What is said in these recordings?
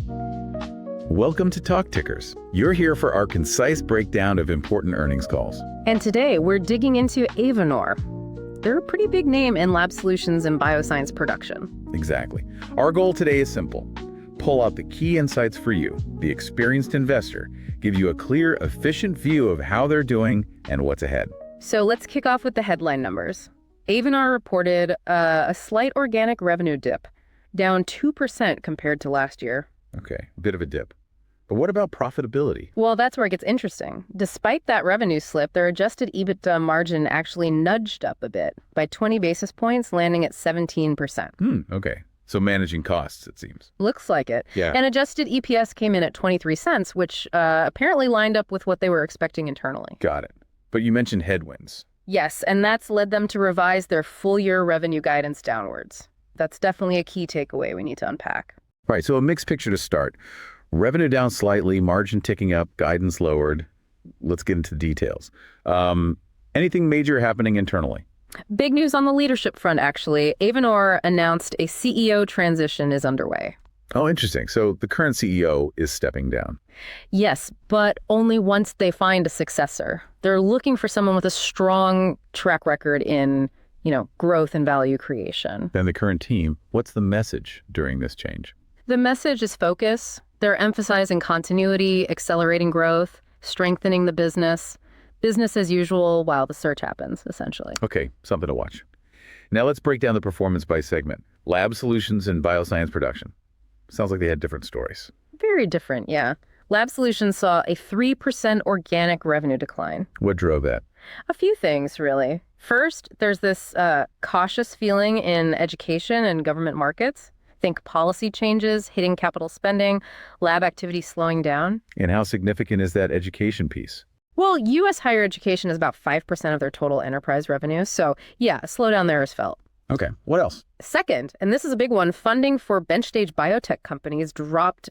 Welcome to TalkTickers. You're here for our concise breakdown of important earnings calls. And today we're digging into Avantor. They're a pretty big name in lab solutions and bioscience production. Exactly. Our goal today is simple. Pull out the key insights for you, the experienced investor, give you a clear, efficient view of how they're doing and what's ahead. So let's kick off with the headline numbers. Avantor reported a slight organic revenue dip, down 2% compared to last year. Okay, a bit of a dip. But what about profitability? Well, that's where it gets interesting. Despite that revenue slip, their adjusted EBITDA margin actually nudged up a bit by 20 basis points, landing at 17%. Okay. So managing costs, it seems. Looks like it. Yeah. And adjusted EPS came in at 23 cents, which apparently lined up with what they were expecting internally. Got it. But you mentioned headwinds. Yes, and that's led them to revise their full-year revenue guidance downwards. That's definitely a key takeaway we need to unpack. All right, so a mixed picture to start. Revenue down slightly, margin ticking up, guidance lowered. Let's get into the details. Anything major happening internally? Big news on the leadership front, actually. Avantor announced a CEO transition is underway. Oh, interesting. So the current CEO is stepping down. Yes, but only once they find a successor. They're looking for someone with a strong track record in, growth and value creation. Then the current team, what's the message during this change? The message is focus. They're emphasizing continuity, accelerating growth, strengthening the business as usual while the search happens, essentially. Okay, something to watch. Now let's break down the performance by segment. Lab solutions and bioscience production. Sounds like they had different stories. Very different, yeah. Lab Solutions saw a 3% organic revenue decline. What drove that? A few things, really. First, there's this cautious feeling in education and government markets. Think policy changes, hitting capital spending, lab activity slowing down. And how significant is that education piece? Well, U.S. higher education is about 5% of their total enterprise revenue. So, yeah, a slowdown there is felt. Okay, what else? Second, and this is a big one, funding for bench-stage biotech companies dropped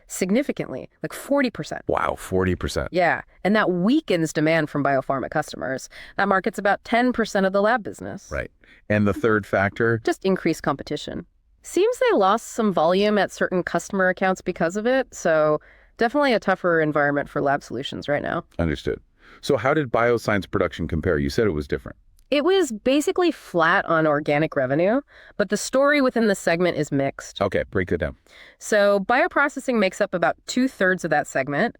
significantly, like 40%. Wow, 40%. Yeah, and that weakens demand from biopharma customers. That market's about 10% of the lab business. Right. And the third factor? Just increased competition. Seems they lost some volume at certain customer accounts because of it, so definitely a tougher environment for lab solutions right now. Understood. So how did bioscience production compare? You said it was different. It was basically flat on organic revenue, but the story within the segment is mixed. Okay, break it down. So bioprocessing makes up about 2/3 of that segment.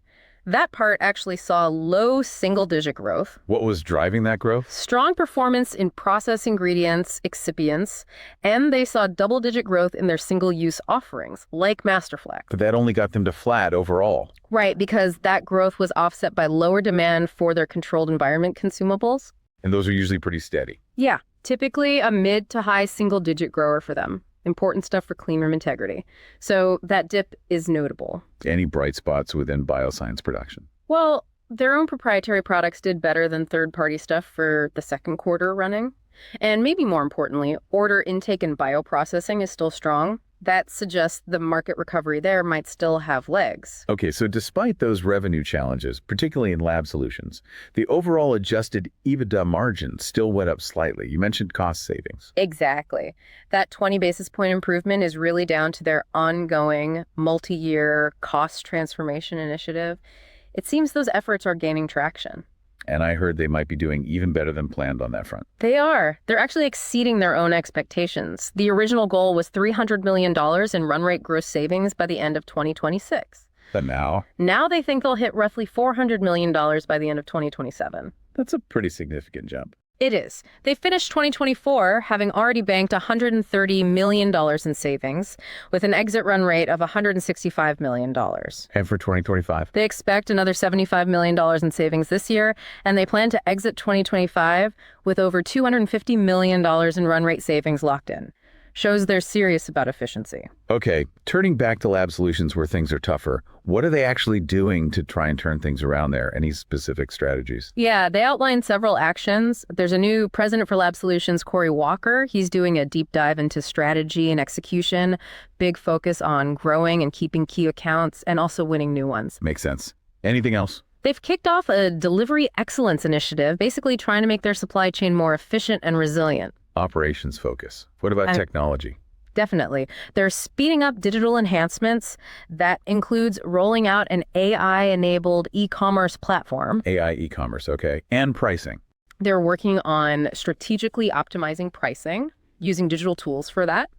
That part actually saw low single-digit growth. What was driving that growth? Strong performance in process ingredients, excipients, and they saw double-digit growth in their single-use offerings, like Masterflex. But that only got them to flat overall. Right, because that growth was offset by lower demand for their controlled environment consumables. And those are usually pretty steady. Yeah, typically a mid to high single-digit grower for them. Important stuff for clean room integrity. So that dip is notable. Any bright spots within bioscience production? Well, their own proprietary products did better than third-party stuff for the second quarter running. And maybe more importantly, order intake in bioprocessing is still strong. That suggests the market recovery there might still have legs. Okay, so despite those revenue challenges, particularly in lab solutions, the overall adjusted EBITDA margin still went up slightly. You mentioned cost savings. Exactly. That 20 basis point improvement is really down to their ongoing multi-year cost transformation initiative. It seems those efforts are gaining traction. And I heard they might be doing even better than planned on that front. They are. They're actually exceeding their own expectations. The original goal was $300 million in run rate gross savings by the end of 2026. But now? Now they think they'll hit roughly $400 million by the end of 2027. That's a pretty significant jump. It is. They finished 2024 having already banked $130 million in savings with an exit run rate of $165 million. And for 2025? They expect another $75 million in savings this year, and they plan to exit 2025 with over $250 million in run rate savings locked in. Shows they're serious about efficiency. Okay, turning back to lab solutions where things are tougher, what are they actually doing to try and turn things around there? Any specific strategies? Yeah, they outlined several actions. There's a new president for Lab Solutions, Corey Walker. He's doing a deep dive into strategy and execution, big focus on growing and keeping key accounts and also winning new ones. Makes sense. Anything else? They've kicked off a delivery excellence initiative, basically trying to make their supply chain more efficient and resilient. Operations focus. What about technology? Definitely. They're speeding up digital enhancements. That includes rolling out an AI-enabled e-commerce platform. AI e-commerce, okay. And pricing. They're working on strategically optimizing pricing, using digital tools for that.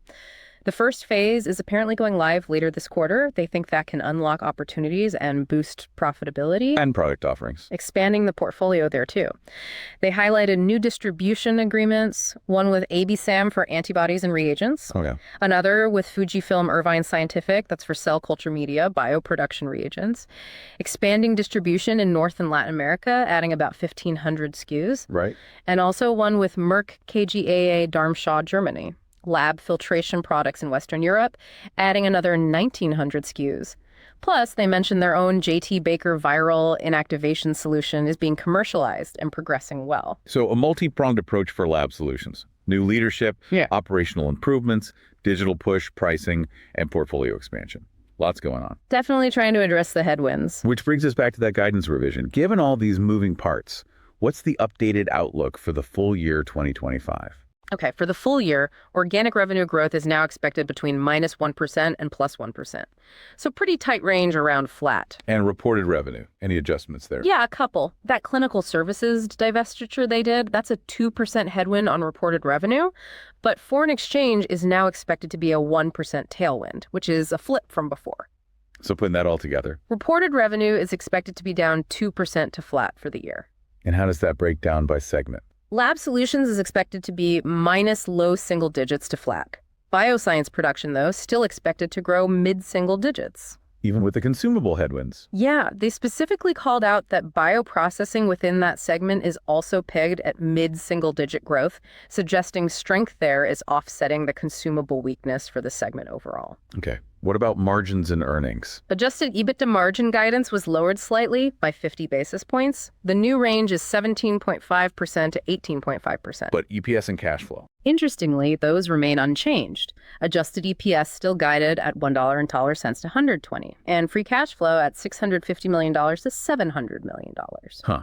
The first phase is apparently going live later this quarter. They think that can unlock opportunities and boost profitability. And product offerings. Expanding the portfolio there, too. They highlighted new distribution agreements, one with AB-Sam for antibodies and reagents. Okay. Another with Fujifilm Irvine Scientific, that's for cell culture media, bioproduction reagents. Expanding distribution in North and Latin America, adding about 1,500 SKUs. Right. And also one with Merck KGaA Darmstadt, Germany. Lab filtration products in Western Europe, adding another 1,900 SKUs. Plus, they mentioned their own JT Baker viral inactivation solution is being commercialized and progressing well. So a multi-pronged approach for lab solutions. New leadership, operational improvements, digital push, pricing, and portfolio expansion. Lots going on. Definitely trying to address the headwinds. Which brings us back to that guidance revision. Given all these moving parts, what's the updated outlook for the full year 2025? Okay, for the full year, organic revenue growth is now expected between -1% and +1%. So pretty tight range around flat. And reported revenue, any adjustments there? Yeah, a couple. That clinical services divestiture they did, that's a 2% headwind on reported revenue. But foreign exchange is now expected to be a 1% tailwind, which is a flip from before. So putting that all together. Reported revenue is expected to be down 2% to flat for the year. And how does that break down by segment? Lab Solutions is expected to be minus low single digits to flat. Bioscience Production, though, still expected to grow mid-single digits. Even with the consumable headwinds. Yeah, they specifically called out that bioprocessing within that segment is also pegged at mid-single digit growth, suggesting strength there is offsetting the consumable weakness for the segment overall. Okay. What about margins and earnings? Adjusted EBITDA guidance was lowered slightly by 50 basis points. The new range is 17.5% to 18.5%. But EPS and cash flow? Interestingly, those remain unchanged. Adjusted EPS still guided at $1.00 to $1.20, and free cash flow at $650 million to $700 million. Huh.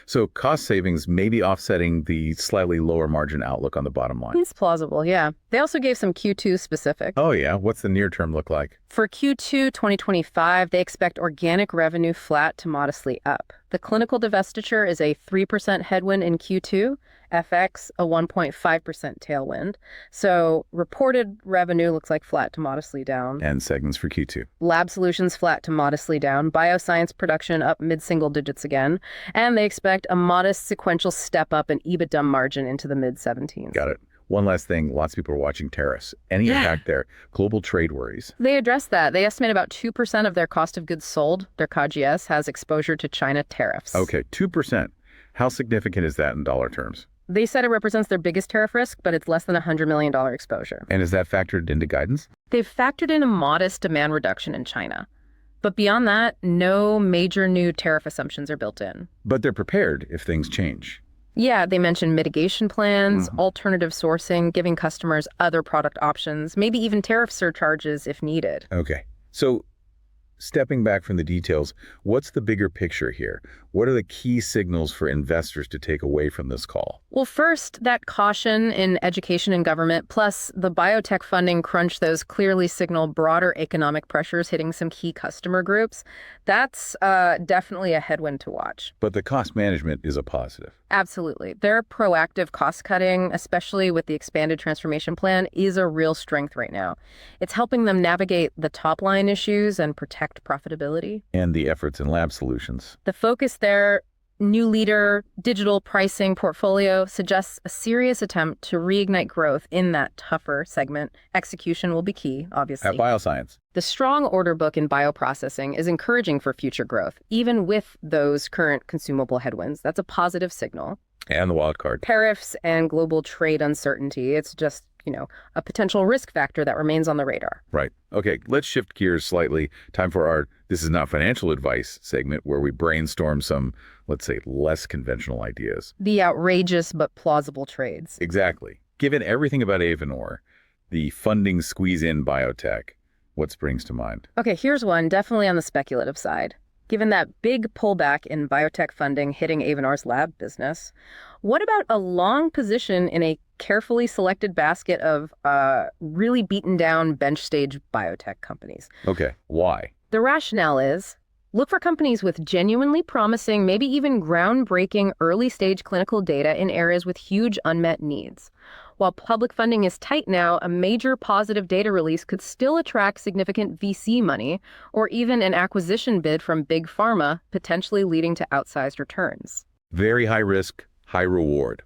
So cost savings may be offsetting the slightly lower margin outlook on the bottom line. It's plausible, yeah. They also gave some Q2 specifics. Oh, yeah. What's the near term look like? For Q2 2025, they expect organic revenue flat to modestly up. The clinical divestiture is a 3% headwind in Q2, FX a 1.5% tailwind. So reported revenue looks like flat to modestly down. And segments for Q2. Lab Solutions flat to modestly down. Bioscience Production up mid-single digits again. And they expect a modest sequential step up in EBITDA margin into the mid-17s. Got it. One last thing, lots of people are watching tariffs. Any impact there? Global trade worries. They address that. They estimate about 2% of their cost of goods sold, their COGS, has exposure to China tariffs. Okay, 2%. How significant is that in dollar terms? They said it represents their biggest tariff risk, but it's less than $100 million exposure. And is that factored into guidance? They've factored in a modest demand reduction in China. But beyond that, no major new tariff assumptions are built in. But they're prepared if things change. Yeah, they mentioned mitigation plans, alternative sourcing, giving customers other product options, maybe even tariff surcharges if needed. Okay. So stepping back from the details, what's the bigger picture here? What are the key signals for investors to take away from this call? Well, first, that caution in education and government, plus the biotech funding crunch, those clearly signal broader economic pressures hitting some key customer groups. That's definitely a headwind to watch. But the cost management is a positive. Absolutely. Their proactive cost cutting, especially with the expanded transformation plan, is a real strength right now. It's helping them navigate the top line issues and protect profitability. And the efforts in lab solutions. The focus there, new leader, digital pricing portfolio, suggests a serious attempt to reignite growth in that tougher segment. Execution will be key, obviously. At Bioscience. The strong order book in bioprocessing is encouraging for future growth, even with those current consumable headwinds. That's a positive signal. And the wild card. Tariffs and global trade uncertainty, it's just, a potential risk factor that remains on the radar. Right. Okay, let's shift gears slightly. Time for our This Is Not Financial Advice segment where we brainstorm some, let's say, less conventional ideas. The outrageous but plausible trades. Exactly. Given everything about Avantor, the funding squeeze in biotech, what springs to mind? Okay, here's one, definitely on the speculative side. Given that big pullback in biotech funding hitting Avantor's lab business, what about a long position in a carefully selected basket of really beaten down bench stage biotech companies? Okay, why? The rationale is look for companies with genuinely promising, maybe even groundbreaking early stage clinical data in areas with huge unmet needs. While public funding is tight now, a major positive data release could still attract significant VC money or even an acquisition bid from big pharma, potentially leading to outsized returns. Very high risk, high reward.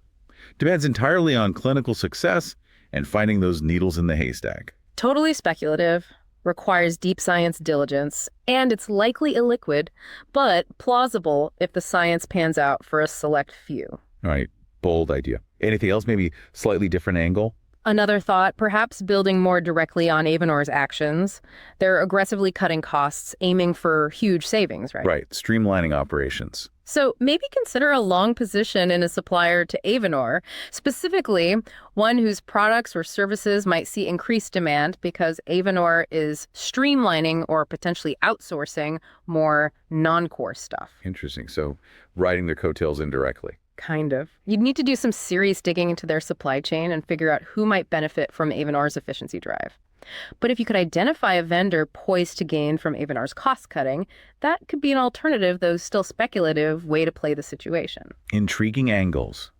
Depends entirely on clinical success and finding those needles in the haystack. Totally speculative, requires deep science diligence, and it's likely illiquid, but plausible if the science pans out for a select few. All right, bold idea. Anything else, maybe slightly different angle? Another thought, perhaps building more directly on Avantor's actions. They're aggressively cutting costs, aiming for huge savings, right? Right, streamlining operations. So maybe consider a long position in a supplier to Avantor, specifically one whose products or services might see increased demand because Avantor is streamlining or potentially outsourcing more non-core stuff. Interesting. So riding their coattails indirectly. Kind of. You'd need to do some serious digging into their supply chain and figure out who might benefit from Avantor's efficiency drive. But if you could identify a vendor poised to gain from Avantor's cost cutting, that could be an alternative, though still speculative, way to play the situation. Intriguing angles.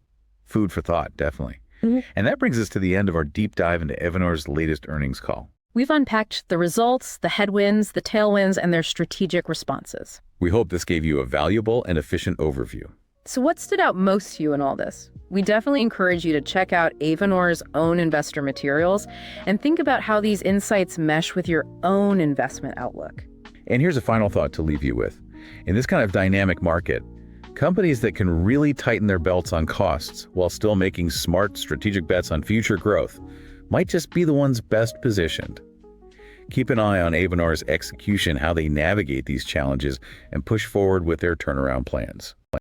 Food for thought, definitely. And that brings us to the end of our deep dive into Avantor's latest earnings call. We've unpacked the results, the headwinds, the tailwinds, and their strategic responses. We hope this gave you a valuable and efficient overview. So what stood out most to you in all this? We definitely encourage you to check out Avantor's own investor materials and think about how these insights mesh with your own investment outlook. And here's a final thought to leave you with. In this kind of dynamic market, companies that can really tighten their belts on costs while still making smart strategic bets on future growth might just be the ones best positioned. Keep an eye on Avantor's execution, how they navigate these challenges and push forward with their turnaround plans.